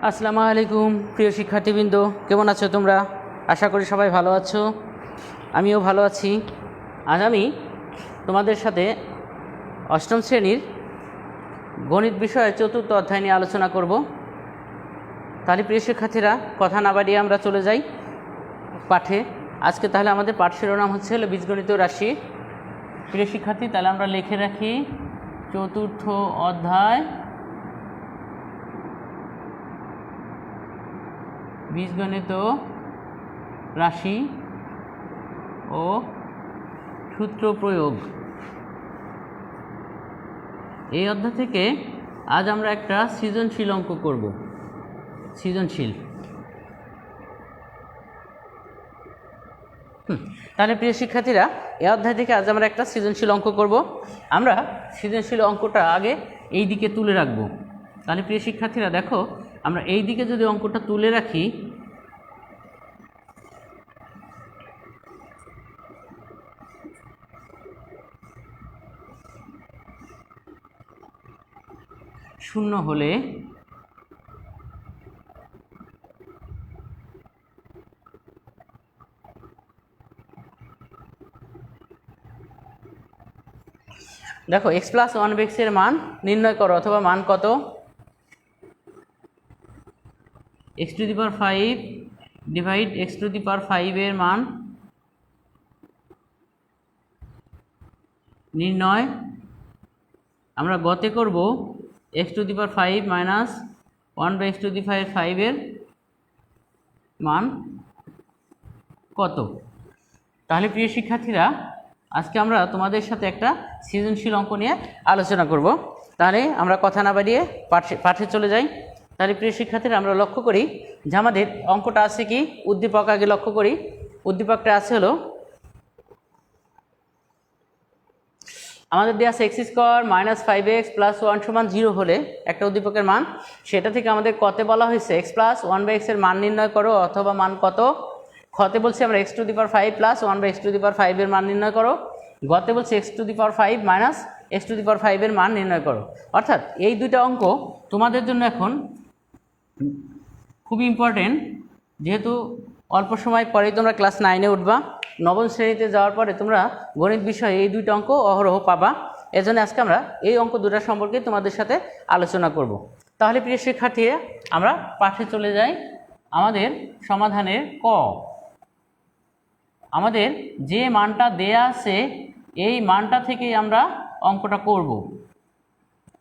আসসালামু আলাইকুম প্রিয় শিক্ষার্থীবৃন্দ, কেমন আছো তোমরা? আশা করি সবাই ভালো আছো, আমিও ভালো আছি। আজ আমি তোমাদের সাথে অষ্টম শ্রেণীর গণিত বিষয়ের চতুর্থ অধ্যায় নিয়ে আলোচনা করব। তাহলে প্রিয় শিক্ষার্থীরা, কথা না বাড়িয়ে আমরা চলে যাই পাঠে। আজকে তাহলে আমাদের পাঠ শিরোনাম হচ্ছে বীজগণিত রাশি। প্রিয় শিক্ষার্থী, তাহলে আমরা লিখে রাখি চতুর্থ অধ্যায় বীজগণিত রাশি ও সূত্র প্রয়োগ। এই অধ্যায় থেকে আজ আমরা একটা সৃজনশীল অঙ্ক করব। সৃজনশীল। তাহলে প্রিয় শিক্ষার্থীরা, এই অধ্যায় থেকে আজ আমরা একটা সৃজনশীল অঙ্ক করব। আমরা সৃজনশীল অঙ্কটা আগে এই দিকে তুলে রাখব। তাহলে প্রিয় শিক্ষার্থীরা দেখো, আমরা এই দিকে যদি অঙ্কটা তুলে রাখি, শূন্য হলে দেখো x + 1x এর মান নির্ণয় করো, অথবা মান কত? x⁵ ডিভাইড x⁵ এর মান নির্ণয়। আমরা গতে করব x⁵ মাইনাস 1/x⁵ এর মান কত। তাহলে প্রিয় শিক্ষার্থীরা, আজকে আমরা তোমাদের সাথে একটা সৃজনশীল অঙ্ক নিয়ে আলোচনা করব। তাহলে আমরা কথা না বাড়িয়ে পাঠে চলে যাই। তাহলে প্রিয় শিক্ষার্থীরা, আমরা লক্ষ্য করি যে আমাদের অঙ্কটা আছে কি, উদ্দীপক আগে লক্ষ্য করি। উদ্দীপকটা আছে হলো আমাদের দেওয়া আছে x² - 5x + 1 = 0 হলে একটা উদ্দীপকের মান, সেটা থেকে আমাদের কতে বলা হয়েছে x + 1/x এর মান নির্ণয় করো, অথবা মান কত। খতে বলছি আমরা x⁵ + 1/x⁵ এর মান নির্ণয় করো। গতে বলছি x⁵ মাইনাস x⁵ এর মান নির্ণয় করো। অর্থাৎ এই দুইটা অঙ্ক তোমাদের জন্য এখন খুবই ইম্পর্টেন্ট, যেহেতু অল্প সময় পরেই তোমরা ক্লাস 9-এ উঠবা। নবম শ্রেণীতে যাওয়ার পরে তোমরা গণিত বিষয়ে এই দুইটা অঙ্ক অহরহ পাবা। এজন্য আজকে আমরা এই অঙ্ক দুটা সম্পর্কে তোমাদের সাথে আলোচনা করব। তাহলে প্রিয় শিক্ষার্থীরা, আমরা পাঠে চলে যাই। আমাদের সমাধানের ক, আমাদের যে মানটা দেয়া আছে এই মানটা থেকেই আমরা অঙ্কটা করব।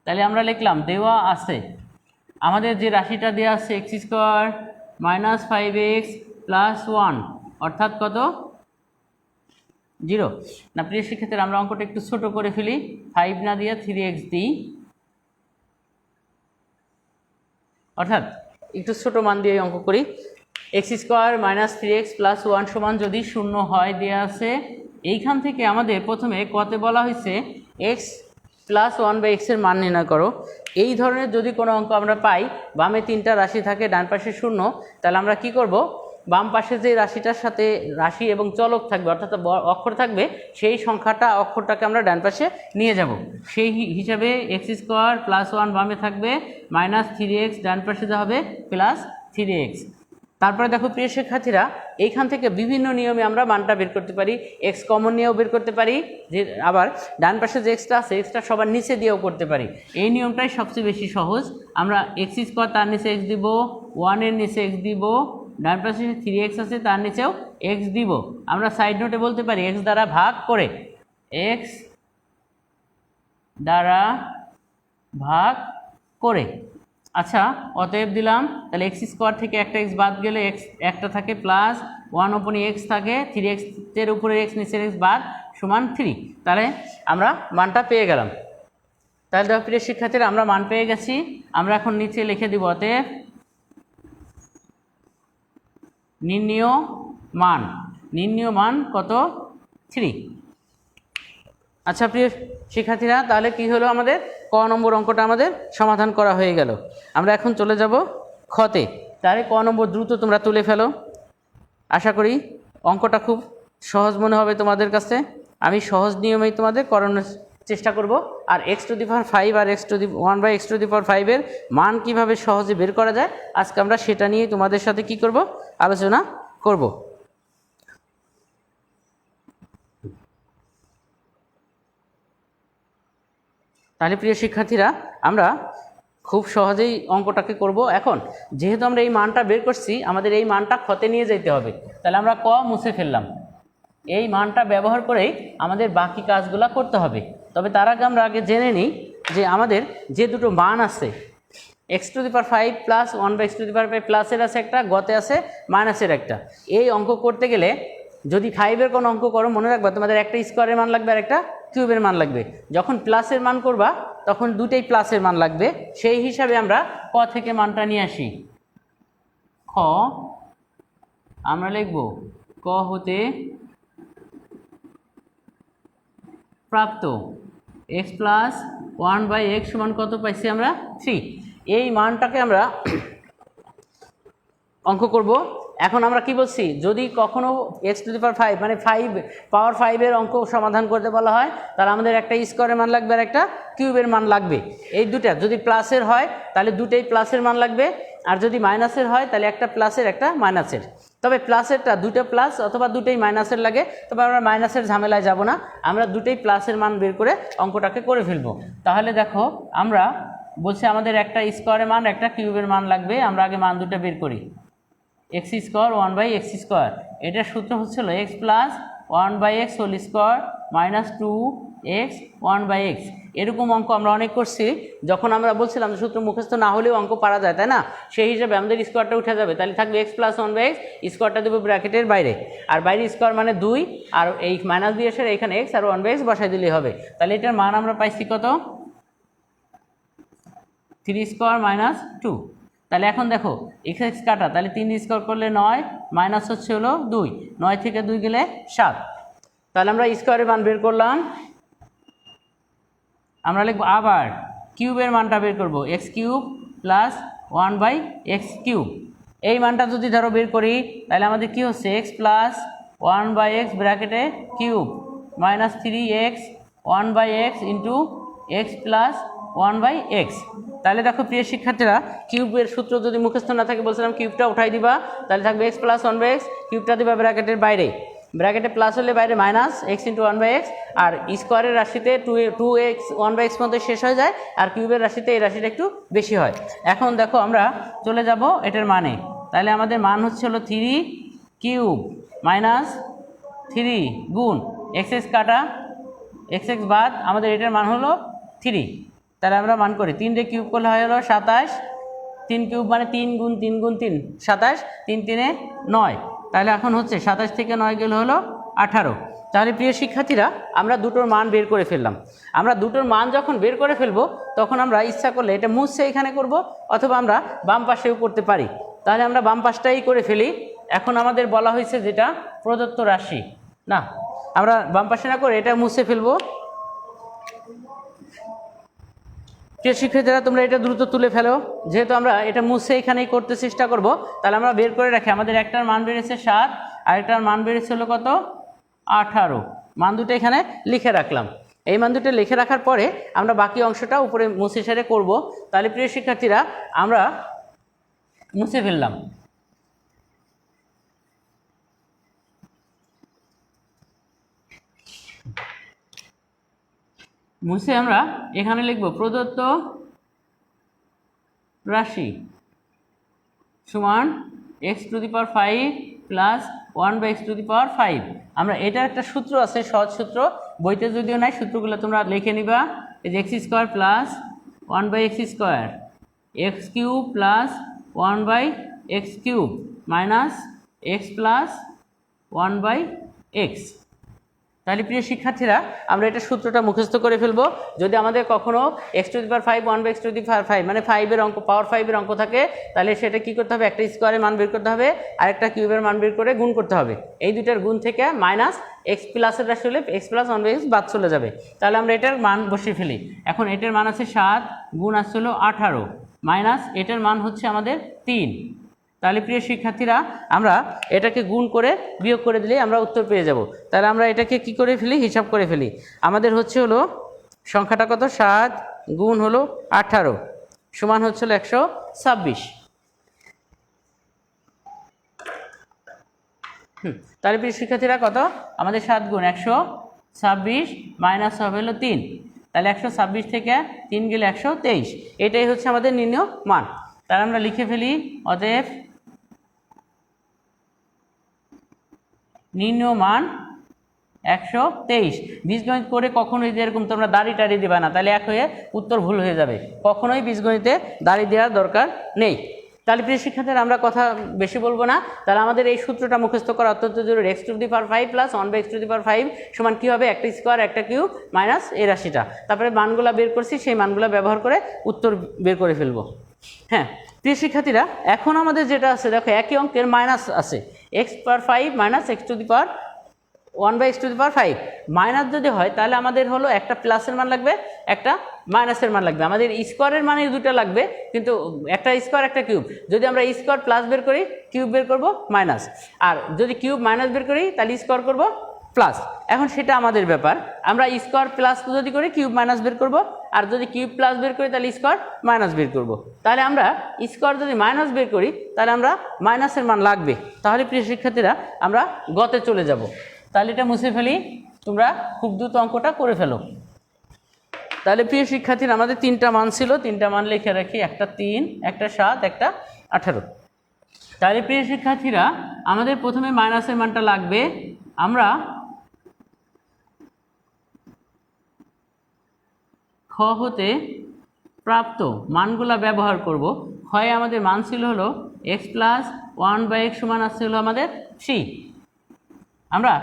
তাহলে আমরা লিখলাম দেওয়া আছে আমাদের যে রাশিটা দেওয়া আছে x² - 5x + 1, অর্থাৎ কত? 0 না। প্রিয় শিক্ষার্থীরা, আমরা অঙ্কটা একটু ছোট করে ফেলি, 5 না দিয়ে 3x দিই। অর্থাৎ একটু ছোট মান দিয়ে অঙ্ক করি। x² - 3x + 1 সমান যদি 0 হয় দেওয়া আছে, এইখান থেকে আমাদের প্রথমে কতে বলা হয়েছে x + 1/x এর মান নির্ণয় করো। এই ধরনের যদি কোনো অঙ্ক আমরা পাই, বামে 3টা রাশি থাকে, ডান পাশে 0, তাহলে আমরা কি করব, বাম পাশে যে রাশিটার সাথে রাশি এবং চলক থাকবে, অর্থাৎ অক্ষর থাকবে, সেই অক্ষরটাকে আমরা ডান পাশে নিয়ে যাব। সেই হিসাবে x² + 1 বামে থাকবে, -3x ডান পাশে যা হবে +3x। তারপরে দেখো প্রিয় শিক্ষার্থীরা, এইখান থেকে বিভিন্ন নিয়মে আমরা মানটা বের করতে পারি। x কমন নিয়েও বের করতে পারি, যে আবার ডান পাশে যে এক্সটা আছে এক্সটা সবার নিচে দিয়েও করতে পারি। এই নিয়মটাই সবচেয়ে বেশি সহজ। আমরা x² তার নিচে x দিব, 1 এর নিচে x দিব, ডান পাশে 3x আছে তার নিচেও x দিব। আমরা সাইড নোটে বলতে পারি x দ্বারা ভাগ করে, x দ্বারা ভাগ করে। আচ্ছা, অতএব দিলাম, তাহলে x² থেকে একটা x বাদ গেলে x একটা থাকে, +1 উপরে x থাকে, 3x এর উপরে x নিচের x বাদ সমান 3। তাহলে আমরা মানটা পেয়ে গেলাম। তাহলে দেখো প্রিয় শিক্ষার্থীরা, আমরা মান পেয়ে গেছি। আমরা এখন নিচে লিখে দিব অতএব নির্ণীয় মান। নির্ণীয় মান কত? 3। আচ্ছা প্রিয় শিক্ষার্থীরা, তাহলে কি হলো, আমাদের ক নম্বর অঙ্কটা আমাদের সমাধান করা হয়ে গেল। আমরা এখন চলে যাব খতে। তাহলে ক নম্বর দ্রুত তোমরা তুলে ফেলো। আশা করি অঙ্কটা খুব সহজ মনে হবে তোমাদের কাছে। আমি সহজ নিয়মেই তোমাদের করানোর চেষ্টা করব। আর এক্স টু দি পাওয়ার 5 আর x to the 1/x to the power 5 এর মান কিভাবে সহজে বের করা যায় আজকে আমরা সেটা নিয়ে তোমাদের সাথে কি করব, আলোচনা করব। তাহলে প্রিয় শিক্ষার্থীরা আমরা খুব সহজেই অঙ্কটাকে করব। এখন যেহেতু আমরা এই মানটা বের করছি, আমাদের এই মানটা ক্ষতে নিয়ে যেতে হবে। তাহলে আমরা ক মুছে ফেললাম, এই মানটা ব্যবহার করেই আমাদের বাকি কাজগুলো করতে হবে। তবে তার আগে আমরা জেনে নিই যে আমাদের যে দুটো মান আছে, x to the power 5 plus 1/x to the power 5 প্লাসের আছে একটা, গতে আছে মাইনাসের একটা। এই অঙ্ক করতে গেলে যদি 5-এর কোনো অঙ্ক করো, মনে রাখবা তোমাদের একটা স্কোয়ারের মান লাগবে আর একটা কিউবের মান লাগবে। যখন প্লাসের মান করবা তখন দুটেই প্লাসের মান লাগবে। সেই হিসাবে আমরা ক থেকে মানটা নিয়ে আসি। খ আমরা লিখব ক হতে প্রাপ্ত x প্লাস 1/x সমান কত পাইছি আমরা 3। এই মানটাকে আমরা অঙ্ক করব। এখন আমরা কি বলছি, যদি কখনো এক্স টু দি পাওয়ার 5 মানে 5 পাওয়ার 5-এর অঙ্ক সমাধান করতে বলা হয়, তাহলে আমাদের একটা স্কোয়ারের মান লাগবে আর একটা কিউবের মান লাগবে। এই দুটা যদি প্লাসের হয় তাহলে দুটেই প্লাসের মান লাগবে, আর যদি মাইনাসের হয় তাহলে একটা প্লাসের একটা মাইনাসের। তবে প্লাসেরটা দুটো প্লাস অথবা দুটোই মাইনাসের লাগে, তবে আমরা মাইনাসের ঝামেলায় যাব না, আমরা দুটোই প্লাসের মান বের করে অঙ্কটাকে করে ফেলবো। তাহলে দেখো আমরা বলছি আমাদের একটা স্কোয়ারের মান একটা কিউবের মান লাগবে। আমরা আগে মান দুটো বের করি। এক্স স্কোয়ার 1/x স্কোয়ার, এটার সূত্র হচ্ছিল x plus 1/x whole square minus 2x 1/x। এরকম অঙ্ক আমরা অনেক করছি, যখন আমরা বলছিলাম যে সূত্র মুখস্থ না হলেও অঙ্ক পারা যায়, তাই না? সেই হিসাবে আমাদের স্কোয়ারটা উঠে যাবে, তাহলে থাকবে এক্স প্লাস 1/x, স্কোয়ারটা দেবো ব্র্যাকেটের বাইরে, আর বাইরে স্কোয়ার মানে 2, আর এই মাইনাস দিয়ে এসে এখানে এক্স আর 1/x বসাই দিলেই হবে। তাহলে এটার মান আমরা পাইছি কত, 3 স্কোয়ার মাইনাস 2। তাহলে এখন দেখো এক্স এক্স কাটা, তাহলে 3 স্কোয়ার করলে 9, মাইনাস হচ্ছে হলো 2, 9 থেকে 2 গেলে 7। তাহলে আমরা স্কোয়ারের মান বের করলাম। আমরা লিখব আবার কিউবের মানটা বের করব, x cube plus 1/x cube. এই মানটা যদি ধরো বের করি তাহলে আমাদের কি হচ্ছে, এক্স প্লাস 1/x ব্র্যাকেটে cube minus 3x 1/x into x plus 1/x। তাহলে দেখো প্রিয় শিক্ষার্থীরা, কিউবের সূত্র যদি মুখস্থ না থাকে, বলছিলাম কিউবটা উঠাই দিবা, তাহলে থাকবে এক্স প্লাস 1/x, কিউবটা দিবা ব্র্যাকেটের বাইরে, ব্র্যাকেটে প্লাস হলে বাইরে মাইনাস এক্স ইন্টু 1/x, আর স্কোয়ারের রাশিতে 2x 1/x মধ্যে শেষ হয়ে যায়, আর কিউবের রাশিতে এই রাশিটা একটু বেশি হয়। এখন দেখো আমরা চলে যাব এটার মানে, তাহলে আমাদের মান হচ্ছে হলো 3 কিউব মাইনাস 3 গুণ এক্স এক্স কাটা, এক্স এক্স বাদ, আমাদের এটার মান হলো 3। তাহলে আমরা মান করি 3 দিয়ে কিউব করলে হয় হলো 27, 3 কিউব মানে 3 গুণ 3 গুণ 3 27, 3 3 9। তাহলে এখন হচ্ছে 27 থেকে 9 গেলে হলো 18। তাহলে প্রিয় শিক্ষার্থীরা আমরা দুটোর মান বের করে ফেললাম। আমরা দুটোর মান যখন বের করে ফেলবো তখন আমরা ইচ্ছা করলে এটা মুছছে এখানে করব, অথবা আমরা বাম পাশেও করতে পারি। তাহলে আমরা বাম পাশটাই করে ফেলি। এখন আমাদের বলা হয়েছে যেটা প্রদত্ত রাশি, না আমরা বাম পাশে না করে এটা মুছে ফেলবো। প্রিয় শিক্ষার্থীরা তোমরা এটা দ্রুত তুলে ফেলো, যেহেতু আমরা এটা মুছে এখানেই করতে চেষ্টা করব। তাহলে আমরা বের করে রাখি, আমাদের একটার মান বেড়েছে 7, আরেকটার মান বেড়েছে হলো কত 18। মান দুটো এখানে লিখে রাখলাম। এই মান দুটো লিখে রাখার পরে আমরা বাকি অংশটা উপরে মুছে সেরে করব। তাহলে প্রিয় শিক্ষার্থীরা আমরা মুছে ফেললাম। মুছে আমরা এখানে লিখব প্রদত্ত রাশি সমান x to the power 5 plus 1/x to the power 5। আমরা এটার একটা সূত্র আছে, সহজ সূত্র, বইতে যদিও নাই, সূত্রগুলো তোমরা লিখে নিবা। এই যে x square plus 1/x square, x cube plus 1/x cube minus x plus 1/x। তাহলে প্রিয় শিক্ষার্থীরা আমরা এটা সূত্রটা মুখস্থ করে ফেলবো। যদি আমাদের কখনো x to the power 5 1/x to the power 5 মানে 5-এর অঙ্ক, পাওয়ার 5-এর অঙ্ক থাকে, তাহলে সেটা কি করতে হবে, একটা স্কোয়ারের মান বের করতে হবে আর একটা কিউবের মান বের করে গুণ করতে হবে। এই দুইটার গুণ থেকে মাইনাস এক্স প্লাসের রাশি হলে এক্স প্লাস 1/x বাদ চলে যাবে। তাহলে আমরা এটার মান বসিয়ে ফেলি। এখন এটার মান আছে 7, গুণ আসছে হলো 18, মাইনাস এটার মান হচ্ছে আমাদের 3। তাহলে প্রিয় শিক্ষার্থীরা আমরা এটাকে গুণ করে বিয়োগ করে দিলেই আমরা উত্তর পেয়ে যাব। তাহলে আমরা এটাকে কি করে ফেলি, হিসাব করে ফেলি। আমাদের হচ্ছে হলো সংখ্যাটা কত 7 গুণ হলো 18 সমান হচ্ছিল 126। তাহলে প্রিয় শিক্ষার্থীরা কত আমাদের 7 গুণ 126 মাইনাস হবে হলো 3, তাহলে 126 থেকে 3 গেলে 123, এটাই হচ্ছে আমাদের নির্ণয় মান। তাহলে আমরা লিখে ফেলি অতএব নির্ণয় মান 123। বীজগণিত করে কখনোই এরকম তোমরা দাড়ি টাড়ি দিবা না, তাহলে এক হয়ে উত্তর ভুল হয়ে যাবে। কখনোই বীজগণিতে দাড়ি দেওয়ার দরকার নেই। তাহলে প্রিয় শিক্ষার্থীরা আমরা কথা বেশি বলবো না, তাহলে আমাদের এই সূত্রটা মুখস্থ করা অত্যন্ত জরুরি। x to the power 5 plus 1/x to the power 5 সমান কী হবে, একটা স্কোয়ার একটা কিউব মাইনাস এই রাশিটা, তারপরে মানগুলো বের করছি, সেই মানগুলো ব্যবহার করে উত্তর বের করে ফেলবো। হ্যাঁ প্রিয় শিক্ষার্থীরা, এখন আমাদের যেটা আছে দেখো একই অঙ্কের মাইনাস আছে, x power 5 minus x to the power 1/x to the power 5। Minus যদি হয় তাহলে আমাদের হলো একটা প্লাসের মান লাগবে, একটা মাইনাসের মান লাগবে। আমাদের স্কোয়ারের মানে দুটো লাগবে, কিন্তু একটা স্কোয়ার একটা কিউব। যদি আমরা স্কোয়ার প্লাস বের করি, কিউব বের করব মাইনাস, আর যদি কিউব মাইনাস বের করি তাহলে স্কোয়ার করব প্লাস। এখন সেটা আমাদের ব্যাপার, আমরা স্কোয়ার প্লাস যদি করি কিউব মাইনাস বের করব, আর যদি কিউব প্লাস বের করি তাহলে স্কোয়ার মাইনাস বের করব। তাহলে আমরা স্কোয়ার যদি মাইনাস বের করি তাহলে আমরা মাইনাসের মান লাগবে। তাহলে প্রিয় শিক্ষার্থীরা আমরা গতে চলে যাব। তাহলে এটা মুছে ফেলি, তোমরা খুব দ্রুত অঙ্কটা করে ফেলো। তাহলে প্রিয় শিক্ষার্থীরা আমাদের 3টা মান ছিল, 3টা মান লিখে রাখি, একটা 3, একটা 7, একটা 18। তাহলে প্রিয় শিক্ষার্থীরা আমাদের প্রথমে মাইনাসের মানটা লাগবে। আমরা খ হতে প্রাপ্ত মানগুলা ব্যবহার করব। ক্ষয়ে আমাদের মান ছিল হলো x প্লাস 1/x সমান আসছে হলো আমাদের 3। আমরা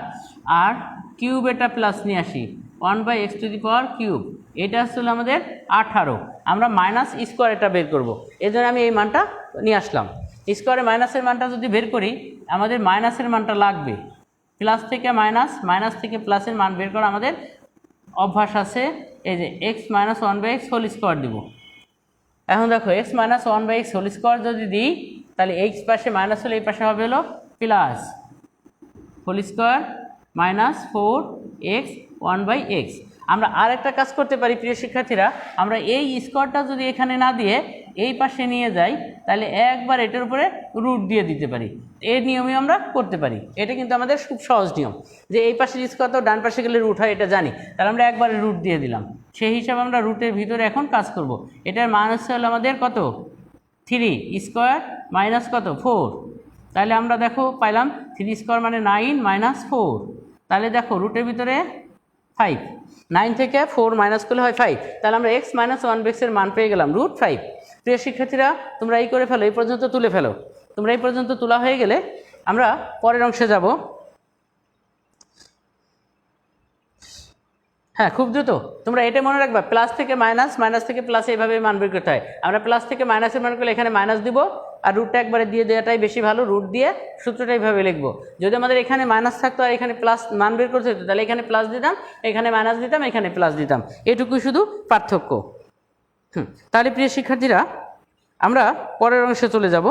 আর কিউব এটা প্লাস নিয়ে আসি, 1/x to the power cube, এটা আসলে আমাদের 18। আমরা মাইনাস স্কোয়ার এটা বের করব, এই জন্য আমি এই মানটা নিয়ে আসলাম। স্কোয়ারে মাইনাসের মানটা যদি বের করি আমাদের মাইনাসের মানটা লাগবে, প্লাস থেকে মাইনাস, মাইনাস থেকে প্লাসের মান বের করা আমাদের অভ্যাস আছে। এই যে x minus 1/x whole square দিব। এখন দেখো x minus 1/x whole square যদি দিই তাহলে x পাশে মাইনাস হলে এই পাশে হবে হলো plus whole square minus 4x 1/x। আমরা আর একটা কাজ করতে পারি প্রিয় শিক্ষার্থীরা, আমরা এই স্কোয়ারটা যদি এখানে না দিয়ে এই পাশে নিয়ে যাই তাহলে একবার এটার উপরে রুট দিয়ে দিতে পারি। এই নিয়মে আমরা করতে পারি, এটা কিন্তু আমাদের খুব সহজ নিয়ম, যে এই পাশের স্কোয়ার তো ডান পাশে গেলে রুট হয় এটা জানি, তাহলে আমরা একবারে রুট দিয়ে দিলাম। সেই হিসাবে আমরা রুটের ভিতরে এখন কাজ করব। এটার মান হচ্ছে হলো আমাদের কত 3 স্কোয়ার মাইনাস কত 4, তাহলে আমরা দেখো পাইলাম 3 স্কোয়ার মানে 9 মাইনাস 4, তাহলে দেখো রুটের ভিতরে 5, 9 থেকে 4 মাইনাস করলে হয় 5, তাহলে আমরা x মাইনাস 1/x এর মান পেয়ে গেলাম √5। প্রিয় শিক্ষার্থীরা তোমরা এই করে ফেলো, এই পর্যন্ত তুলে ফেলো। তোমরা এই পর্যন্ত তোলা হয়ে গেলে আমরা পরের অংশে যাব। হ্যাঁ খুব দ্রুত তোমরা এটা মনে রাখবা, প্লাস থেকে মাইনাস, মাইনাস থেকে প্লাস, এইভাবে মান বের করতে হয়। আমরা প্লাস থেকে মাইনাসের মান করলে এখানে মাইনাস দিব, আর রুটটা একবারে দিয়ে দেওয়াটাই বেশি ভালো। রুট দিয়ে সূত্রটা এইভাবে লিখবো। যদি আমাদের এখানে মাইনাস থাকতো আর এখানে প্লাস মান বের করতে হতো তাহলে এখানে প্লাস দিতাম, এখানে মাইনাস দিতাম, এখানে প্লাস দিতাম, এটুকুই শুধু পার্থক্য। তাহলে প্রিয় শিক্ষার্থীরা আমরা পরের অংশে চলে যাব।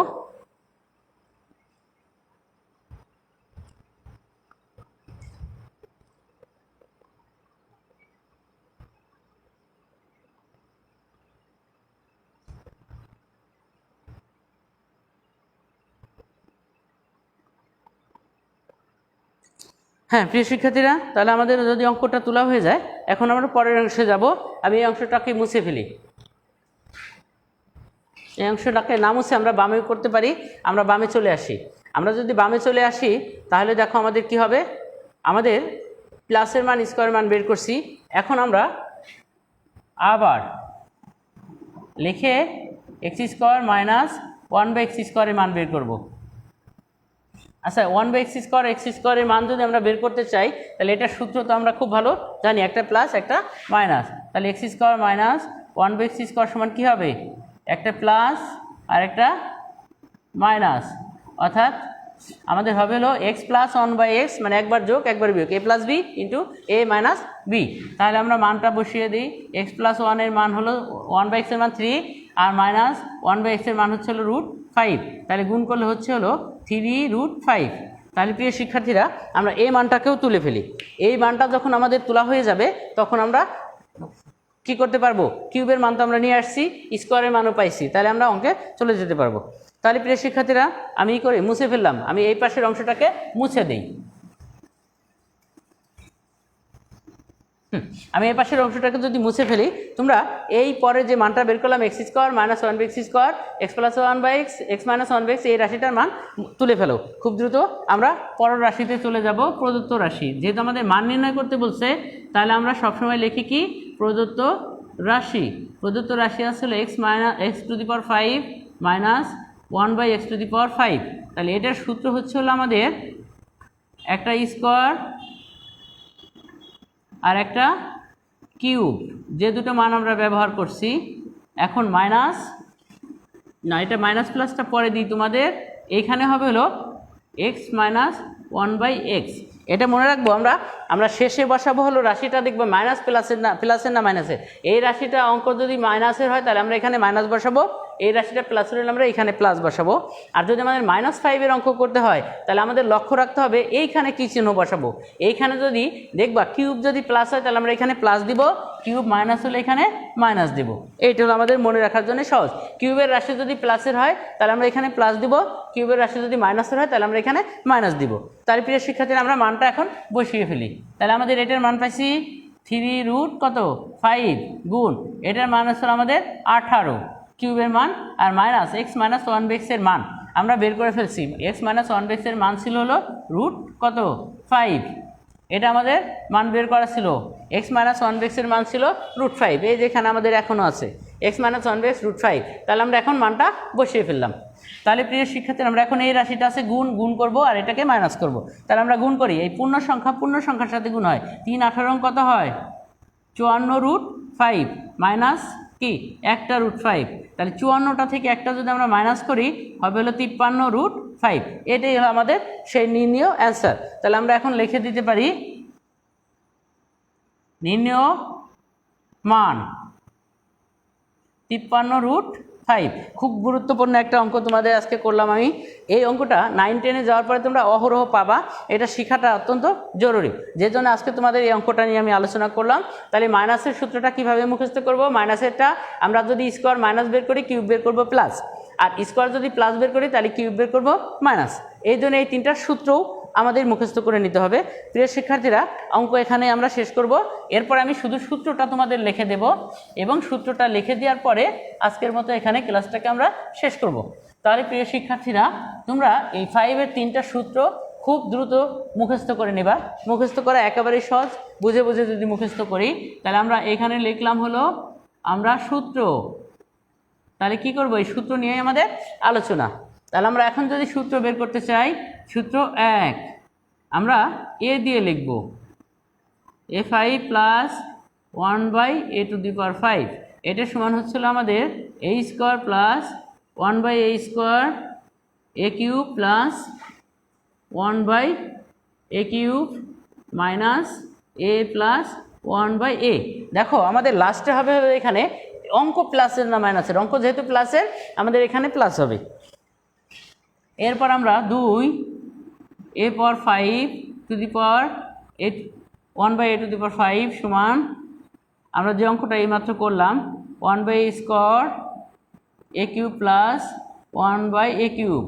হ্যাঁ প্রিয় শিক্ষার্থীরা, তাহলে আমাদের যদি অঙ্কটা তোলা হয়ে যায় এখন আমরা পরের অংশে যাব। আমি এই অংশটাকে মুছে ফেলি। এই অংশটাকে না মুছে আমরা বামে করতে পারি, আমরা বামে চলে আসি। আমরা যদি বামে চলে আসি তাহলে দেখো আমাদের কি হবে, আমাদের প্লাসের মান স্কোয়ারের মান বের করছি। এখন আমরা আবার লিখে x স্কোয়ার মাইনাস 1/x স্কোয়ারের মান বের করব। আচ্ছা 1/x স্কোয়ার x স্কোয়ারের মান যদি আমরা বের করতে চাই তাহলে এটার সূত্র তো আমরা খুব ভালো জানি, একটা প্লাস একটা মাইনাস। তাহলে x square minus 1/x square সমান কী হবে, একটা প্লাস আর একটা মাইনাস, অর্থাৎ আমাদের হবে হলো x প্লাস 1/x মানে একবার যোগ একবার বিয়োগ, a plus B into a minus B. তাহলে আমরা মানটা বসিয়ে দিই, x প্লাস 1 এর মান হলো 1/x এর মান 3 আর মাইনাস 1/x এর মান হচ্ছে হলো √5, তাহলে গুণ করলে হচ্ছে হলো 3√5। তাহলে প্রিয় শিক্ষার্থীরা আমরা এই মানটাকেও তুলে ফেলি। এই মানটা যখন আমাদের তোলা হয়ে যাবে তখন আমরা কি করতে পারবো, কিউবের মান তো আমরা নিয়ে আসছি, স্কোয়ারের মানও পাইছি, তাহলে আমরা অঙ্কে চলে যেতে পারবো। তাহলে প্রিয় শিক্ষার্থীরা আমি কি করে মুছে ফেললাম, আমি এই পাশের অংশটাকে মুছে দিই। আমি এই পাশের অংশটাকে যদি মুছে ফেলি, তোমরা এই পরে যে মানটা বের করলাম x square minus 1/x square x plus 1/x x minus 1/x এই রাশিটার মান তুলে ফেলো। খুব দ্রুত আমরা পরের রাশিতে চলে যাব, প্রদত্ত রাশি। যেহেতু আমাদের মান নির্ণয় করতে বলছে, তাহলে আমরা সবসময় লিখি কি প্রদত্ত রাশি। প্রদত্ত রাশি আসলে x⁻5 মাইনাস 1/x⁵। তাহলে এটার সূত্র হচ্ছে হলো আমাদের একটা স্কোয়ার আর একটা কিউব, যে দুটো মান আমরা ব্যবহার করছি। এখন মাইনাস না, এটা মাইনাস প্লাসটা পরে দিই তোমাদের, এইখানে হবে হলো x-1/x। এটা মনে রাখবো, আমরা শেষে বসাবো হলো রাশিটা, দেখবো মাইনাস প্লাসের না মাইনাসের। এই রাশিটা অঙ্ক যদি মাইনাসের হয় তাহলে আমরা এখানে মাইনাস বসাবো, এই রাশিটা প্লাসের হলে আমরা এখানে প্লাস বসাবো। আর যদি আমাদের -5 অঙ্ক করতে হয় তাহলে আমাদের লক্ষ্য রাখতে হবে এইখানে কী চিহ্ন বসাবো। এইখানে যদি দেখবা কিউব যদি প্লাস হয় তাহলে আমরা এখানে প্লাস দিব, কিউব মাইনাস হলে এখানে মাইনাস দিব। এইটা হলো আমাদের মনে রাখার জন্য সহজ। কিউবের রাশি যদি প্লাসের হয় তাহলে আমরা এখানে প্লাস দিব, কিউবের রাশি যদি মাইনাসের হয় তাহলে আমরা এখানে মাইনাস দিব। তার প্রিয় শিক্ষার্থীরা আমরা মানটা এখন বসিয়ে ফেলি। তাহলে আমাদের এটার মান পাইছি 3√5 গুণ এটার মান হচ্ছে আমাদের 18 কিউবের মান, আর মাইনাস x-1/x এর মান আমরা বের করে ফেলছি। x-1/x এর মান ছিল হলো √5, এটা আমাদের মান বের করা ছিল। x-1/x এর মান ছিল √5, এই যেখানে আমাদের এখনও আছে x-1/x √5। তাহলে আমরা এখন মানটা বসিয়ে ফেললাম। তাহলে প্রিয় শিক্ষার্থী আমরা এখন এই রাশিটা আছে গুণ করব আর এটাকে মাইনাস করব। তাহলে আমরা গুণ করি, এই পূর্ণ সংখ্যার সাথে গুণ হয়। 3×18 কত হয় 54√5 মাইনাস কি একটা √5। তাহলে 54টা থেকে একটা যদি আমরা মাইনাস করি হবে হলো 53√5। এটাই হলো আমাদের সেই নির্ণয় অ্যান্সার। তাহলে আমরা এখন লিখে দিতে পারি নির্ণয় মান 53√5। খুব গুরুত্বপূর্ণ একটা অঙ্ক তোমাদের আজকে করলাম আমি। এই অঙ্কটা 9-10-এ যাওয়ার পরে তোমরা অহরহ পাবা, এটা শেখাটা অত্যন্ত জরুরি, যে জন্য আজকে তোমাদের এই অঙ্কটা নিয়ে আমি আলোচনা করলাম। তাহলে মাইনাসের সূত্রটা কিভাবে মুখস্থ করব, মাইনাসেরটা আমরা যদি স্কোয়ার মাইনাস বের করি কিউব বের করব প্লাস, আর স্কোয়ার যদি প্লাস বের করি তাহলে কিউব বের করব মাইনাস। এই জন্য এই তিনটা সূত্রও আমাদের মুখস্থ করে নিতে হবে। প্রিয় শিক্ষার্থীরা অঙ্ক এখানে আমরা শেষ করব। এরপর আমি শুধু সূত্রটা তোমাদের লিখে দেব, এবং সূত্রটা লিখে দেওয়ার পরে আজকের মতো এখানে ক্লাসটাকে আমরা শেষ করব। তাহলে প্রিয় শিক্ষার্থীরা তোমরা এই 5-এর 3টা সূত্র খুব দ্রুত মুখস্থ করে নেবা। মুখস্থ করা একেবারেই সহজ, বুঝে বুঝে যদি মুখস্থ করি তাহলে আমরা এখানে লিখলাম হলো আমরা সূত্র। তাহলে কি করব, এই সূত্র নিয়ে আমাদের আলোচনা। তাহলে আমরা এখন যদি সূত্র বের করতে চাই, সূত্র 1 আমরা a দিয়ে লিখব, a5 প্লাস 1/a⁵। এটা সমান হচ্ছিল আমাদের a² plus 1/a² a³ plus 1/a³ minus a plus 1/a। দেখো আমাদের লাস্টে হবে এখানে অঙ্ক প্লাসের না মাইনাসের, অঙ্ক যেহেতু প্লাসের আমাদের এখানে প্লাস হবে। এরপর আমরা 1/a⁵ সমান আমরা যে অঙ্কটা এইমাত্র করলাম 1/a² a³ প্লাস 1/a³।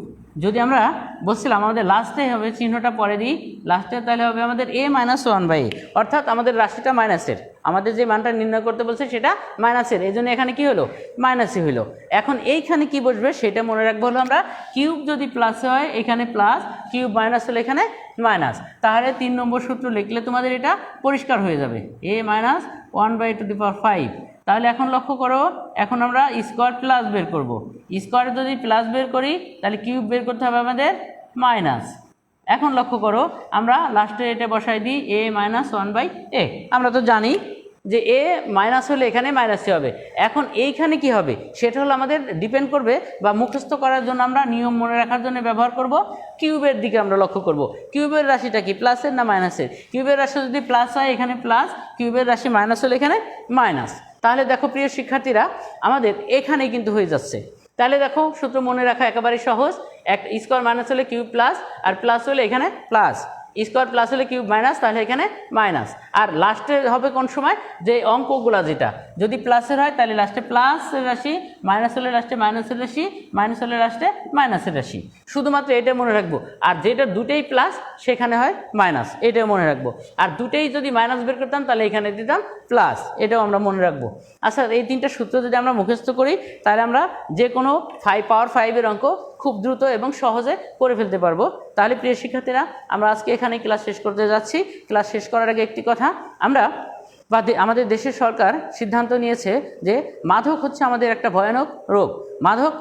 যদি আমরা বলছিলাম আমাদের লাস্টে হবে, চিহ্নটা পরে দিই লাস্টে, তাহলে হবে আমাদের a-1/a, অর্থাৎ আমাদের রাশিটা মাইনাসের, আমাদের যে মানটা নির্ণয় করতে বলছে সেটা মাইনাসের, এই জন্য এখানে কি হলো মাইনাসই হলো। এখন এইখানে কি বসবে সেটা মনে রাখবো হলো আমরা কিউব যদি প্লাস হয় এখানে প্লাস, কিউব মাইনাস হলে এখানে মাইনাস। তাহলে 3 নম্বর সূত্র লিখলে তোমাদের এটা পরিষ্কার হয়ে যাবে, a-1/a⁵। তাহলে এখন লক্ষ্য করো, এখন আমরা স্কোয়ার প্লাস বের করব। স্কোয়ারে যদি প্লাস বের করি তাহলে কিউব বের করতে হবে আমাদের মাইনাস। এখন লক্ষ্য করো আমরা লাস্টে এটা বসাই দিই a-1/a। আমরা তো জানি যে a মাইনাস হলে এখানে মাইনাসই হবে। এখন এইখানে কি হবে সেটা হলো আমাদের ডিপেন্ড করবে, বা মুখস্থ করার জন্য আমরা নিয়ম মনে রাখার জন্য ব্যবহার করব কিউবের দিকে আমরা লক্ষ্য করব। কিউবের রাশিটা কি প্লাসের না মাইনাসের? কিউবের রাশি যদি প্লাস হয় এখানে প্লাস, কিউবের রাশি মাইনাস হলে এখানে মাইনাস। তাহলে দেখো প্রিয় শিক্ষার্থীরা আমাদের এখানেই কিন্তু হয়ে যাচ্ছে। তাহলে দেখো সূত্র মনে রাখা একেবারে সহজ, এক স্কোয়ার মাইনাস হলে কিউব প্লাস, আর প্লাস হলে এখানে প্লাস। স্কোয়ার প্লাস হলে কিউব মাইনাস, তাহলে এখানে মাইনাস। আর লাস্টে হবে কোন সময়, যে অঙ্কগুলা যেটা যদি প্লাসের হয় তাহলে লাস্টে প্লাসের রাশি, মাইনাস হলে লাস্টে মাইনাসের রাশি, মাইনাস হলে লাস্টে মাইনাসের রাশি। শুধুমাত্র এটা মনে রাখবো। আর যেটা দুটেই প্লাস সেখানে হয় মাইনাস, এটাও মনে রাখবো। আর দুটেই যদি মাইনাস বের করতাম তাহলে এখানে দিতাম প্লাস, এটাও আমরা মনে রাখবো। আচ্ছা, এই তিনটা সূত্র যদি আমরা মুখস্থ করি তাহলে আমরা যে কোনো পাওয়ার 5-এর অঙ্ক খুব দ্রুত এবং সহজে করে ফেলতে পারবো। তাহলে প্রিয় শিক্ষার্থীরা, আমরা আজকে এখানেই ক্লাস শেষ করতে যাচ্ছি। ক্লাস শেষ করার আগে একটি কথা, আমাদের দেশের সরকার সিদ্ধান্ত নিয়েছে যে মাদক হচ্ছে আমাদের একটা ভয়ানক রোগ। মাদক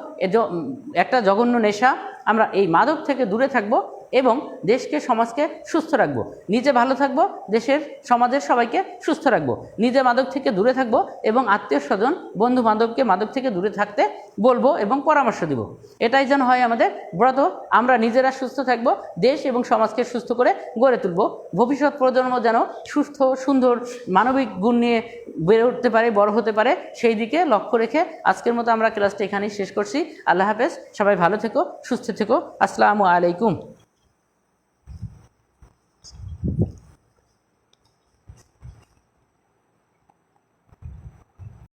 একটা জঘন্য নেশা। আমরা এই মাদক থেকে দূরে থাকব এবং দেশকে সমাজকে সুস্থ রাখবো। নিজে ভালো থাকবো, দেশের সমাজের সবাইকে সুস্থ রাখবো। নিজে মাদক থেকে দূরে থাকবো এবং আত্মীয় স্বজন বন্ধু বান্ধবকে মাদক থেকে দূরে থাকতে বলবো এবং পরামর্শ দিব। এটাই যেন হয় আমাদের ব্রত। আমরা নিজেরা সুস্থ থাকবো, দেশ এবং সমাজকে সুস্থ করে গড়ে তুলবো। ভবিষ্যৎ প্রজন্ম যেন সুস্থ সুন্দর মানবিক গুণ নিয়ে বেড়ে উঠতে পারে, বড় হতে পারে, সেই দিকে লক্ষ্য রেখে আজকের মতো আমরা ক্লাসটা এখানেই শেষ করছি। আল্লাহ হাফেজ, সবাই ভালো থেকো, সুস্থ থেকো। আসসালামু আলাইকুম।